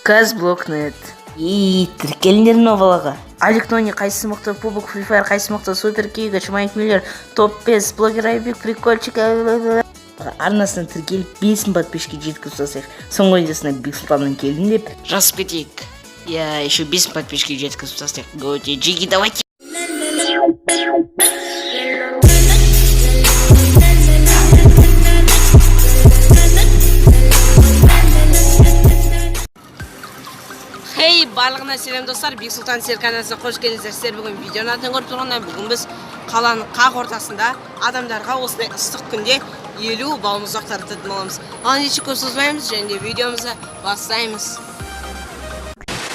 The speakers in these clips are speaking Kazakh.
Казблокнет. Тіркеліңдер новалаға. Алектони қайсы мықты, Пубок, Free Fire қайсы мықты, Супер Кига, Чмайк Миллер, Топ-5, Блогер Айбек, Прикольчик арнасына тіркеліп 5000 подписчикке жеткізіп тастайық. Соңғы видеосына Бексұлтаннан келдім деп жазып кетейік. Еще 5000 подписчикке жеткізіп тастайық. Готе, Джиги, давайте. Хей, барлығына сәлем достар, Бексұлтан серканасына қош келдіңіздер. Сіздер бүгін видеоны атын көріп тұрғанда, бүгін біз қаланың қақ ортасында адамдарға осындай ыстық күнде 50 балмұздақтар тататын боламыз. Ал ендеше көп созбаймыз және видеомызды бастаймыз.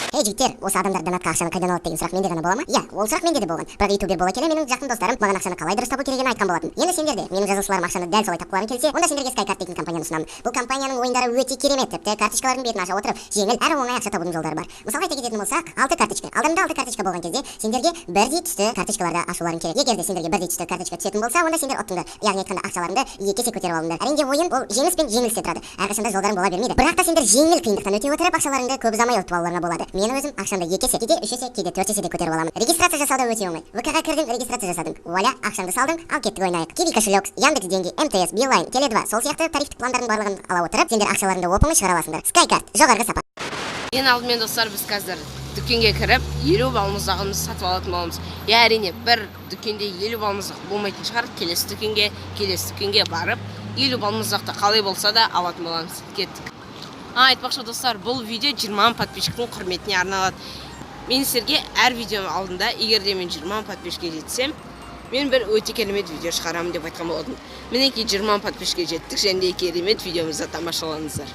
Ей жігіттер, осы адамдар донатқа ақшаны қайдан алады деген сұрақ менде ғана бола ма? Иә, ол сұрақ менде де болған. Бірақ ютубер бола келе менің жақын достарым маған ақшаны қалай дұрыс табу керегін айтқан болатын. Енді сендер де менің жазушыларым ақшаны дәл солай тапқыларың келсе, онда сендерге SkyCard дейтін компанияны ұсынамын. Бұл компанияның ойындары өте керемет, тіпті карточкалардың бетін аша отырып, жеңіл әрі оңай ақша табудың жолдары бар. Мысалға айта кететін болсақ, 6 карточка. Алдымда 6 карточка болған кезде сендерге бірдей түсті карточкаларды ашуларың керек. Егер де сендерге бірдей түсті карточка түсетін болса, онда сендер ұттыңдар. Яғни айтқанда ақшаларыңды 2 есе көтеріп алыңдар. Әрине ойын ол жеңіс пен жеңілісте тұрады. Әрқашанда жолдарың бола бермейді. Бірақ та сендер жеңіл қиындықтан өте отырып ақшаларыңды көп ұзамай ұтып алуларыңа болады. Мен өзім ақшамды 2 есе, кейде 3 есе, кейде 4 есе де көтеріп аламын. Регистрация жасау да өте оңай. ВК-ға кірдің, регистрация жасадың. Вуаля, ақшаңды салдың, ал кеттік ойнайық. Киви кошелек, Яндекс деньги, МТС, Билайн, Теле2, сол сияқты тарифтік пландардың барлығын ала отырып, сендер ақшаларыңды оп-оңай шығара аласыңдар. SkyCard, жоғарғы сапа. Ең алдымен достар, біз қазір дүкенге кіріп 50 балмұздағымызды сатып алатын боламыз. Әрине бір дүкенде 50 балмұздақ болмайтын шығар. Келесі дүкенге барып 50 балмұздақты қалай болса да алатын боламыз. Кеттік. Айтпақшы достар, бұл видео 20 подписчиктің құрметіне арналады. Мен сіздерге әр видеоның алдында, егер де мен 20 подписчикке жетсем, мен бір өте керемет видео шығарамын деп айтқан болдым. Мінекей 20 подписчикке жеттік және керемет видеомызды тамашалаңыздар.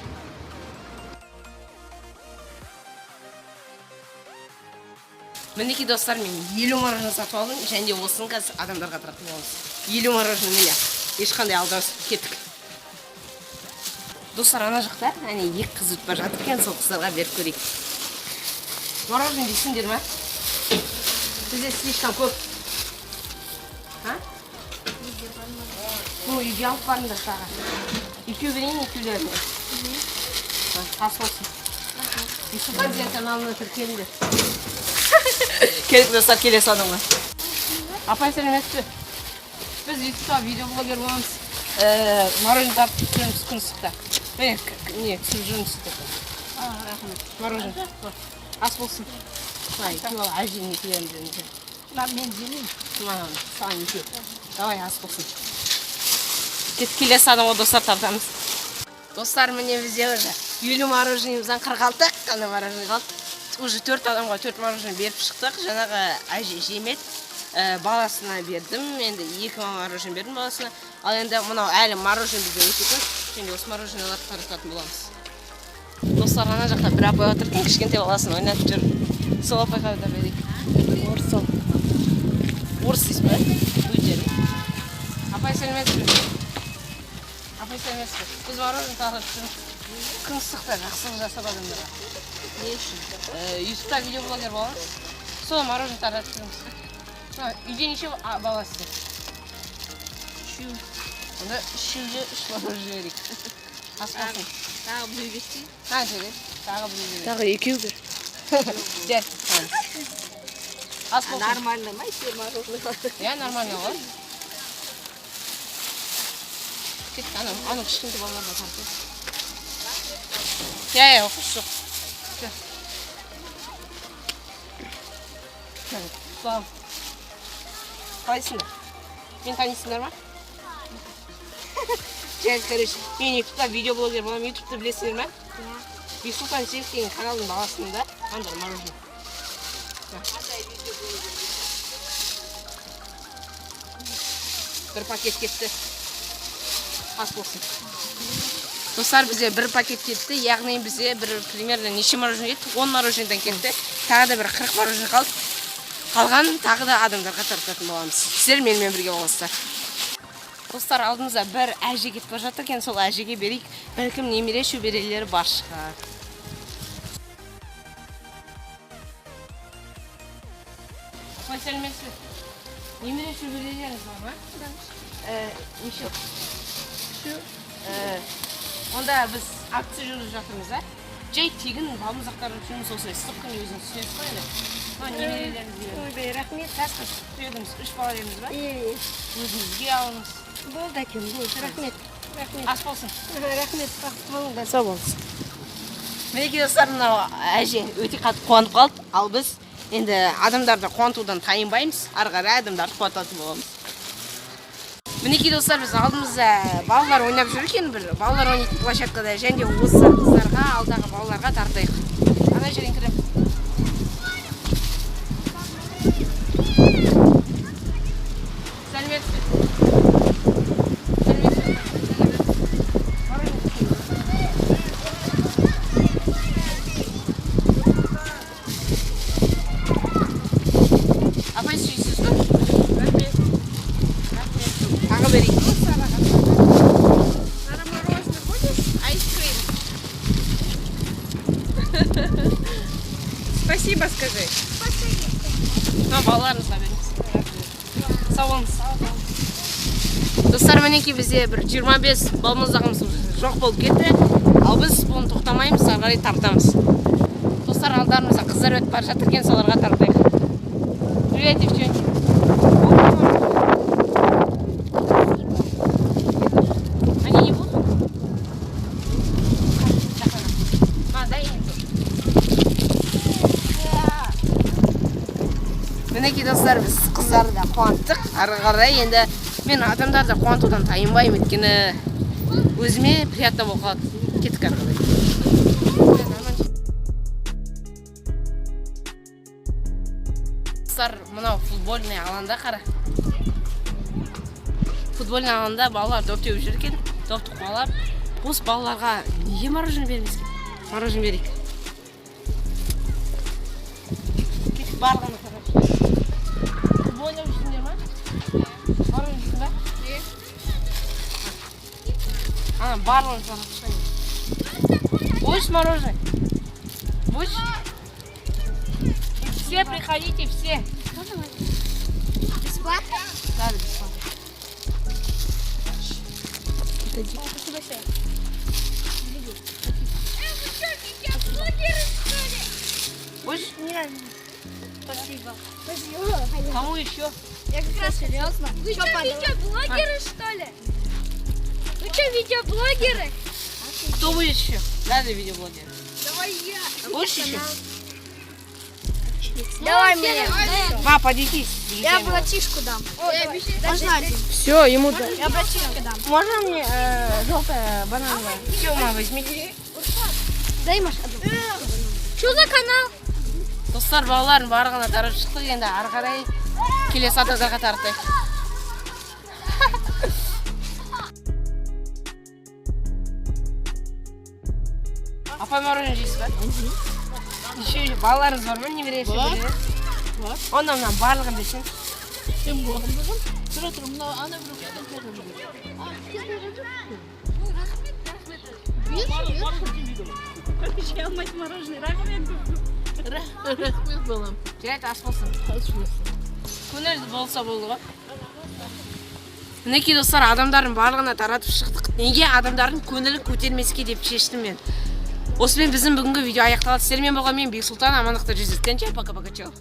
Мінекей достар, мен 50 мороженое сатып алдым және осыны қазір адамдарға таратып аламыз. 50 мороженое, ешқандай алдаусыз кеттік. Достар, ана жақта, әне екі қыз өтіп бара жатыр екен, сол қыздарға беріп көрейік. Мороженое дейсіңдер ма? Бізде слишком көп. Үйге алып барыңдар тағы. Екеу берейін, екеулеріне. Қас болсын. Бексұлтан каналына тіркеліңдер. Келік достар, келесі адамға. Апай сәлеметсіз бе? Біз ютубта видеоблогер боламыз. Мороженое тартып түсіреміз күн ыстықта. Не, түсіріп жүрміз ыстықта. Мороженое. Ас болсын. Әжейін екілерін жүрміз. Мен жемеймін. Саған ете. Давай, ас болсын. Келесі адамға достар тартамыз. Достар, міне бізде уже 50 мороженемізден 46 қана мороженое қалды. Уже 4 адамға 4 мороженое беріп шықтық. Жаңағы әже жемет. Баласына бердім. Енді 2 мороженое бердім баласына. Ал енді мынау әлі мороженое бізде өте көп. Және осы мороженелерді тарататын боламыз. Достар, ана жақта бір апай отыр екен, кішкентай баласын ойнатып жүр. Сол апайға да берейік. Орыс дейсіз бе? Апай сәлеметсіз бе? Апай сәлеметсіз бе? Біз мороженое таратып жүрміз. Күн ыстықта жақсылық жасап адамдарға. Не үшін? Ютубта видеоблогер боламыз. Сол мороженое таратып жүрміз. Үйде неше бала сіздер? 3. Онда 3-ге 3 мороженое берейік. Ас болсын. Тағы біреу берсей? Жарайды. Тағы біреу берейік. Тағы 2 бер. Дәл. Ас болсын. Нормально ма? Я нормально ғой. Кеттік, ана кішкентай балаларға тартып. Оқыс жоқ. Слава. Қалайсыңдар? Мен танисыңдар ма? Короче, мен ютубта видеоблогер боламын. Ютубты білесіңдер ма? Бексұлтан серік деген каналдың баласында андай мороженое. Бір пакет кетті. Ас болсын. Достар, бізде бір пакет кетті. Яғни бізде бір примерно неше мороженое кетті? 10 мороженеден кетті. Тағы да бір 40 мороженое қалды. Қалған тағы да адамдарға тарататын боламыз. Сіздер менімен бірге боласыздар. Достар, алдымызда бір әже кетіп бара жатыр екен, сол әжеге берейік. Бәлкім немере шөберелері бар шығар. Апай сәлеметсіз бе? Немере шөберелеріңіз бар ма? Неше? Онда біз акция жүргізіп жатырмыз, жай тегін балмұздақтар жұмыс осылай ыстық күні өзіңіз түсінесіз ғой енді. Мына немерелеріңізге Ойбай, рахмет, тасқыз. түйедіңіз 3 бала едіңіз ба? Өзіңізге алыңыз. Болды әкем, болды, рахмет. Рахмет. Ас болсын. Рахмет, бақытты болыңдар. Сау болыңыз. Мінекей достар, мынау әже өте қатты қуанып қалды, ал біз енді адамдарды қуантудан тайынбаймыз, ары қарай адамдарды қуантатын боламыз. Мінекей достар, біз алдымызда балалар ойнап жүр екен, бір балалар ойнайтын площадкада, және де осы қыздарға, алдағы балаларға тартайық. Ана жерден кірем. Сәлеметсіз. Апай сүйсіз бе? Рахмет. Тағы берейін. Мороженое будешь? Айскрим. Спасибо, скажи. Балаларыңызға беріңіз. Сау болыңыз. Достар, мінекей бізде бір 25 балмұздағымыз жоқ болып кетті. Ал біз бұны тоқтамаймыз, ары қарай тартамыз. Достар, алдарымызда қыздар өтіп бара жатыр екен, соларға тартайық. Привет, девчонки. Они не будут? Дай им. Мінекей достар, біз қыздарды қуанттық. Ары қарай енді мен адамдарды қуантудан тайынбаймын, өйткені өзіме приятно болып қалады. Кеттік ары қарай. Достар, мынау футбольный алаңда қара. Футбольный алаңда балалар доп теуіп жүр екен. Допты қуалап, осы балаларға неге мороженое береміз? Мороженое берейік. Кеттік барлығына қарап. Футбол ойнап жүрсіңдер ма? Мороженое жейсің ба? Ана барлығын қарап шығайын. Будешь мороженое? Будешь? Все приходите, все. Бесплатно? Да, бесплатно. Спасибо большое. Будешь? Нет. Спасибо. Спасибо. Кому еще? Я как раз серьезно. Вы что, видеоблогеры, что ли? Вы что, видеоблогеры? Кто будет еще? Надо видеоблогер. Давай я. Будешь еще? Давай мне. Ма, подойди. Я братишку дам. Можно один? Все, ему да. Я братишку дам. Можно мне желтое банановое? Все, ма, возьмите. Дай Маш одну. Что за канал? Достар, балалардың барлығына тарап шықтық, енді ары қарай келесі адамдарға тартайық. Апай, мороженое жейсіз ба? Еще балаларыңыз бар ма? Немере шөбере? Бар. Онда мына барлығын берсең. Sen bu adamın sıra durumunda ana bir Şey almayın morojeное. Rahmet. rahmet balam. Жарайды, ас болсын. Көңіл болса болды ғой. Мінекей достар, адамдардың барлығына таратып шықтық. Неге адамдардың көңілін көтермеске деп шештім мен. Осымен біздің бүгінгі видео аяқталды. Сіздермен болған мен Бексұлтан, амандықта жүздескенше. Пока-пока, чао.